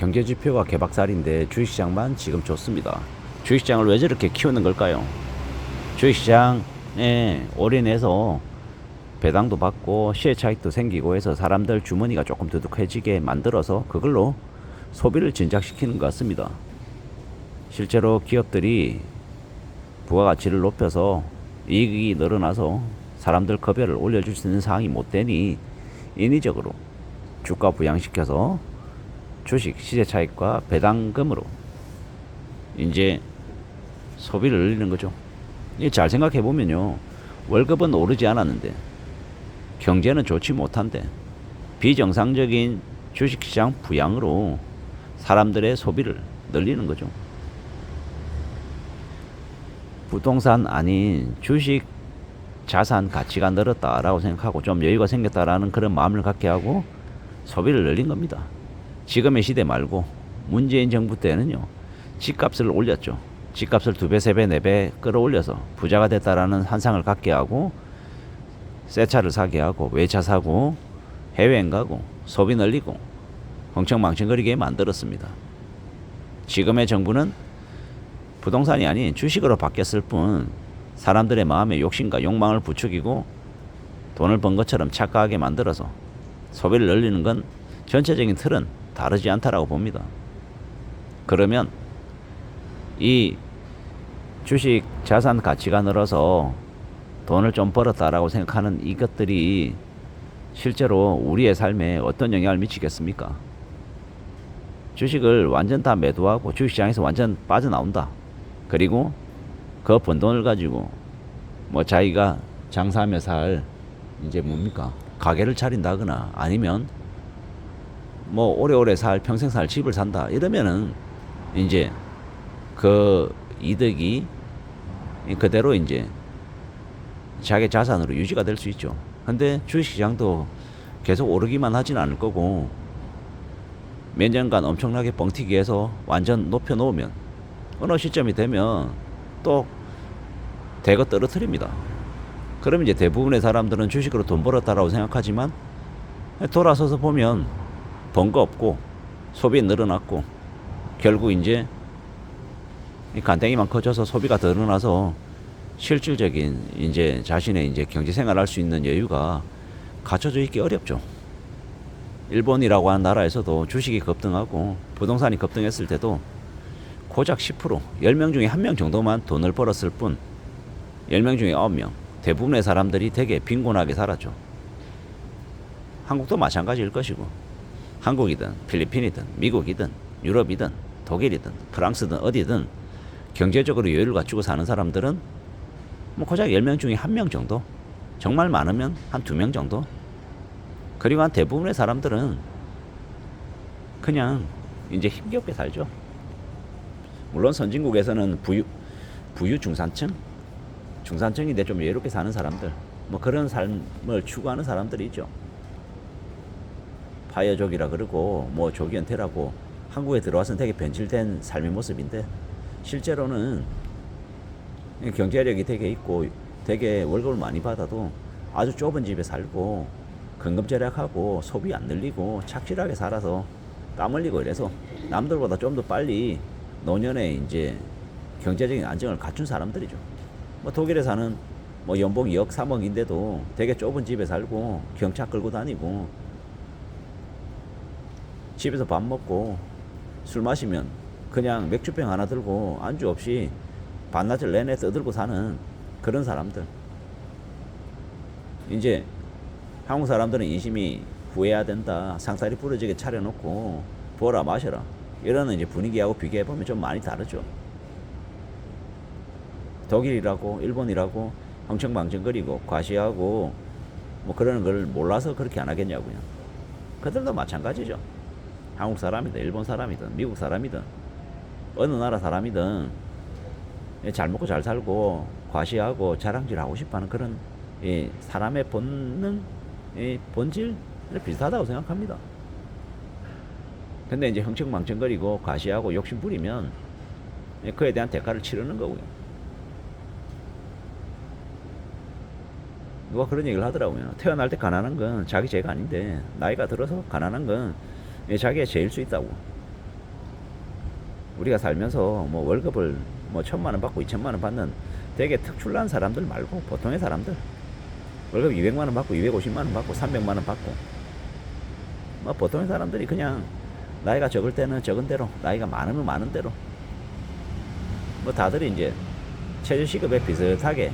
경제지표가 개박살인데 주식시장만 지금 좋습니다. 주식시장을 왜 저렇게 키우는 걸까요? 주식시장에 올인해서 배당도 받고 시세 차익도 생기고 해서 사람들 주머니가 조금 두둑해지게 만들어서 그걸로 소비를 진작시키는 것 같습니다. 실제로 기업들이 부가가치를 높여서 이익이 늘어나서 사람들 급여를 올려줄 수 있는 상황이 못 되니 인위적으로 주가 부양시켜서 주식 시세 차익과 배당금으로 이제 소비를 늘리는 거죠. 잘 생각해 보면요, 월급은 오르지 않았는데 경제는 좋지 못한데 비정상적인 주식시장 부양으로 사람들의 소비를 늘리는 거죠. 부동산 아닌 주식 자산 가치가 늘었다라고 생각하고 좀 여유가 생겼다라는 그런 마음을 갖게 하고 소비를 늘린 겁니다. 지금의 시대 말고 문재인 정부 때는요, 집값을 올렸죠. 집값을 2배, 3배, 4배 끌어올려서 부자가 됐다라는 환상을 갖게 하고 새 차를 사게 하고 외차 사고 해외여행 가고 소비 늘리고 흥청망청거리게 만들었습니다. 지금의 정부는 부동산이 아닌 주식으로 바뀌었을 뿐 사람들의 마음에 욕심과 욕망을 부추기고 돈을 번 것처럼 착각하게 만들어서 소비를 늘리는 건 전체적인 틀은 다르지 않다라고 봅니다. 그러면 이 주식 자산 가치가 늘어서 돈을 좀 벌었다라고 생각하는 이것들이 실제로 우리의 삶에 어떤 영향을 미치겠습니까? 주식을 완전 다 매도하고 주식시장에서 완전 빠져나온다. 그리고 그 번 돈을 가지고 뭐 자기가 장사하며 살 이제 뭡니까? 가게를 차린다거나 아니면 뭐 오래오래 살 평생 살 집을 산다 이러면은 이제 그 이득이 그대로 이제 자기 자산으로 유지가 될 수 있죠. 근데 주식시장도 계속 오르기만 하진 않을 거고 몇 년간 엄청나게 뻥튀기 해서 완전 높여 놓으면 어느 시점이 되면 또 대거 떨어뜨립니다. 그럼 이제 대부분의 사람들은 주식으로 돈 벌었다라고 생각하지만 돌아서서 보면 번 거 없고 소비 늘어났고 결국 이제 간땡이만 커져서 소비가 더 늘어나서 실질적인 이제 자신의 이제 경제 생활할 수 있는 여유가 갖춰져 있기 어렵죠. 일본이라고 하는 나라에서도 주식이 급등하고 부동산이 급등했을 때도 고작 10%, 10명 중에 1명 정도만 돈을 벌었을 뿐 10명 중에 9명, 대부분의 사람들이 되게 빈곤하게 살았죠. 한국도 마찬가지일 것이고 한국이든 필리핀이든 미국이든 유럽이든 독일이든 프랑스든 어디든 경제적으로 여유를 갖추고 사는 사람들은 뭐 고작 10명 중에 1명 정도, 정말 많으면 한 2명 정도, 그리고 한 대부분의 사람들은 그냥 이제 힘겹게 살죠. 물론 선진국에서는 부유 중산층인데 좀 여유롭게 사는 사람들, 뭐 그런 삶을 추구하는 사람들이 있죠. 파여족이라 그러고 뭐 조기은퇴라고 한국에 들어와서는 되게 변질된 삶의 모습인데 실제로는 경제력이 되게 있고 되게 월급을 많이 받아도 아주 좁은 집에 살고 근검절약하고 소비 안 늘리고 착실하게 살아서 땀 흘리고 이래서 남들보다 좀 더 빨리 노년에 이제 경제적인 안정을 갖춘 사람들이죠. 뭐 독일에 사는 뭐 연봉 2억 3억인데도 되게 좁은 집에 살고 경차 끌고 다니고 집에서 밥 먹고 술 마시면 그냥 맥주병 하나 들고 안주 없이 반나절 내내 떠들고 사는 그런 사람들. 이제 한국 사람들은 인심이 후회해야 된다. 상다리 부러지게 차려놓고 부어라 마셔라. 이러는 이제 분위기하고 비교해보면 좀 많이 다르죠. 독일이라고 일본이라고 흥청망청거리고 과시하고 뭐 그러는 걸 몰라서 그렇게 안 하겠냐고요. 그들도 마찬가지죠. 한국 사람이든 일본 사람이든 미국 사람이든 어느 나라 사람이든 잘 먹고 잘 살고 과시하고 자랑질하고 싶어하는 그런 사람의 본능, 본질 비슷하다고 생각합니다. 근데 이제 흥청망청거리고 과시하고 욕심 부리면 그에 대한 대가를 치르는 거고요. 누가 그런 얘기를 하더라고요. 태어날 때 가난한 건 자기 죄가 아닌데 나이가 들어서 가난한 건 자기의 죄일 수 있다고. 우리가 살면서 뭐 월급을 뭐 1,000만 원 받고 2,000만 원 받는 되게 특출난 사람들 말고 보통의 사람들 월급 200만 원 받고 250만 원 받고 300만 원 받고 뭐 보통의 사람들이 그냥 나이가 적을 때는 적은 대로 나이가 많으면 많은 대로 뭐 다들 이제 최저시급에 비슷하게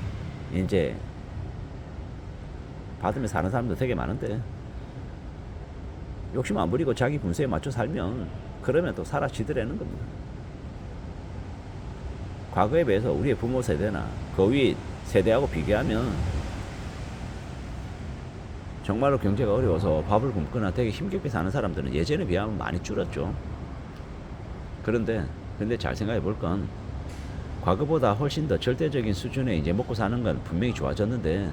이제 받으며 사는 사람도 되게 많은데 욕심 안 부리고 자기 분수에 맞춰 살면 그러면 또 살아지더라는 겁니다. 과거에 비해서 우리의 부모 세대나 그 위 세대하고 비교하면 정말로 경제가 어려워서 밥을 굶거나 되게 힘겹게 사는 사람들은 예전에 비하면 많이 줄었죠. 근데 잘 생각해 볼 건 과거보다 훨씬 더 절대적인 수준에 이제 먹고 사는 건 분명히 좋아졌는데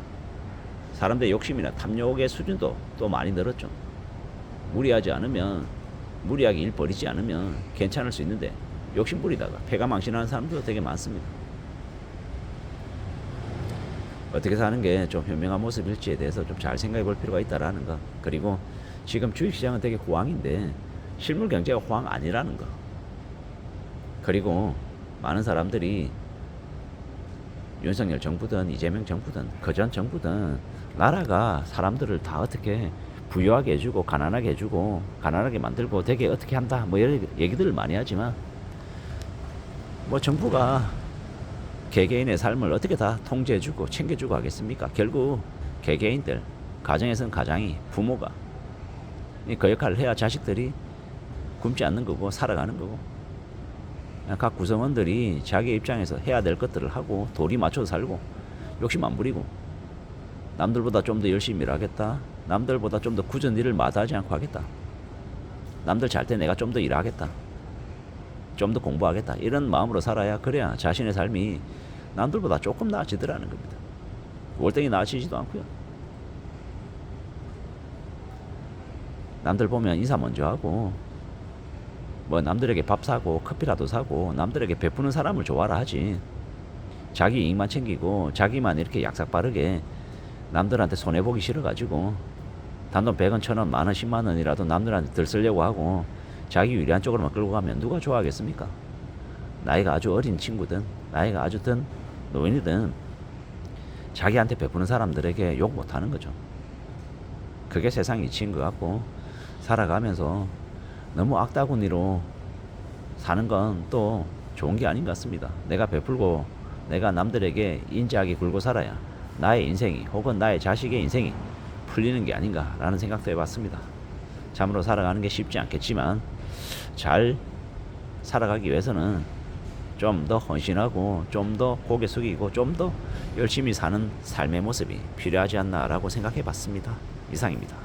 사람들의 욕심이나 탐욕의 수준도 또 많이 늘었죠. 무리하지 않으면 무리하게 일 버리지 않으면 괜찮을 수 있는데 욕심 부리다가 폐가 망신하는 사람들도 되게 많습니다. 어떻게 사는 게 좀 현명한 모습일지에 대해서 좀 잘 생각해 볼 필요가 있다라는 거. 그리고 지금 주식시장은 되게 호황인데 실물 경제가 호황 아니라는 거. 그리고 많은 사람들이 윤석열 정부든 이재명 정부든 그전 정부든 나라가 사람들을 다 어떻게 부유하게 해주고 가난하게 해주고 가난하게 만들고 되게 어떻게 한다 뭐 이런 얘기들을 많이 하지만 뭐 정부가 개개인의 삶을 어떻게 다 통제해주고 챙겨주고 하겠습니까? 결국 개개인들 가정에서는 가장이 부모가 그 역할을 해야 자식들이 굶지 않는 거고 살아가는 거고 각 구성원들이 자기 입장에서 해야 될 것들을 하고 도리 맞춰서 살고 욕심 안 부리고 남들보다 좀 더 열심히 일하겠다. 남들보다 좀 더 굳은 일을 마다하지 않고 하겠다. 남들 잘 때 내가 좀 더 일하겠다. 좀 더 공부하겠다. 이런 마음으로 살아야 그래야 자신의 삶이 남들보다 조금 나아지더라는 겁니다. 월등히 나아지지도 않고요. 남들 보면 인사 먼저 하고 뭐 남들에게 밥 사고 커피라도 사고 남들에게 베푸는 사람을 좋아라 하지. 자기 이익만 챙기고 자기만 이렇게 약삭 빠르게 남들한테 손해보기 싫어가지고 단돈 100원, 1000원, 만원, 10만원이라도 남들한테 덜 쓰려고 하고 자기 유리한 쪽으로만 끌고 가면 누가 좋아하겠습니까? 나이가 아주 어린 친구든 나이가 아주 든 노인이든 자기한테 베푸는 사람들에게 욕 못하는 거죠. 그게 세상 이치인 것 같고 살아가면서 너무 악다구니로 사는 건 또 좋은 게 아닌 것 같습니다. 내가 베풀고 내가 남들에게 인자하게 굴고 살아야 나의 인생이 혹은 나의 자식의 인생이 풀리는 게 아닌가라는 생각도 해봤습니다. 참으로 살아가는 게 쉽지 않겠지만 잘 살아가기 위해서는 좀 더 헌신하고 좀 더 고개 숙이고 좀 더 열심히 사는 삶의 모습이 필요하지 않나라고 생각해 봤습니다. 이상입니다.